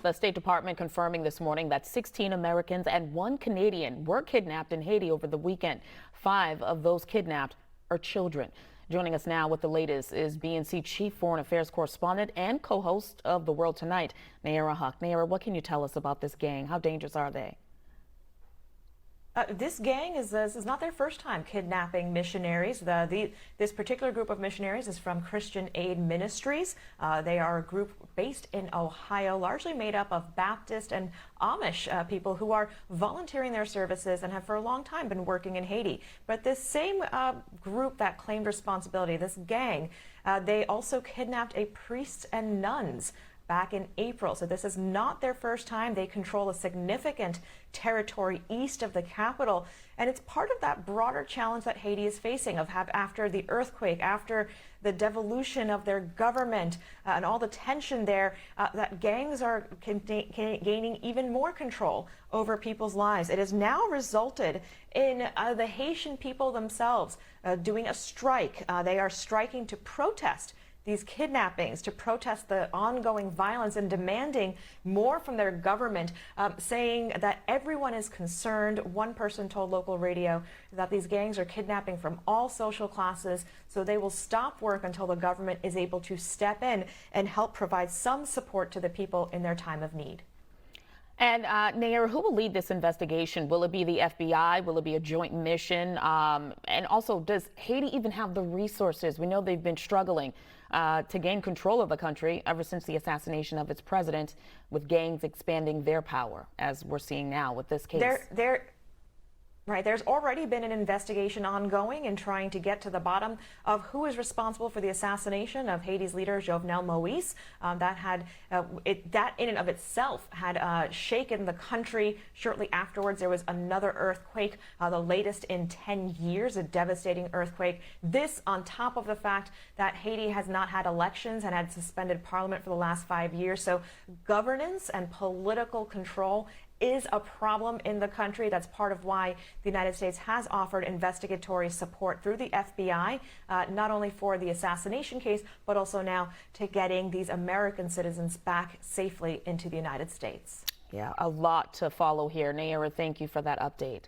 The State Department confirming this morning that 16 Americans and 1 Canadian were kidnapped in Haiti over the weekend. 5 of those kidnapped are children. Joining us now with the latest is BNC Chief Foreign Affairs Correspondent and co-host of The World Tonight, Nayyera Haq. Nayyera, what can you tell us about this gang? How dangerous are they? This gang is not their first time kidnapping missionaries. This particular group of missionaries is from Christian Aid Ministries. They are a group based in Ohio, largely made up of Baptist and Amish people who are volunteering their services and have for a long time been working in Haiti. But this same group that claimed responsibility, this gang, they also kidnapped a priest and nuns back in April. So this is not their first time. They control a significant territory east of the capital. And it's part of that broader challenge that Haiti is facing after the earthquake, after the devolution of their government and all the tension there, that gangs are gaining even more control over people's lives. It has now resulted in the Haitian people themselves doing a strike. They are striking to protest these kidnappings, to protest the ongoing violence and demanding more from their government, saying that everyone is concerned. One person told local radio that these gangs are kidnapping from all social classes, so they will stop work until the government is able to step in and help provide some support to the people in their time of need. And Nayyera, who will lead this investigation? Will it be the FBI? Will it be a joint mission? And also, does Haiti even have the resources? We know they've been struggling to gain control of the country ever since the assassination of its president, with gangs expanding their power, as we're seeing now with this case. Right. There's already been an investigation ongoing in trying to get to the bottom of who is responsible for the assassination of Haiti's leader, Jovenel Moïse. That in and of itself had shaken the country. Shortly afterwards, there was another earthquake, the latest in 10 years, a devastating earthquake. This on top of the fact that Haiti has not had elections and had suspended parliament for the last 5 years. So governance and political control is a problem in the country. That's part of why the United States has offered investigatory support through the FBI, not only for the assassination case, but also now to getting these American citizens back safely into the United States. Yeah, a lot to follow here. Nayyera, thank you for that update.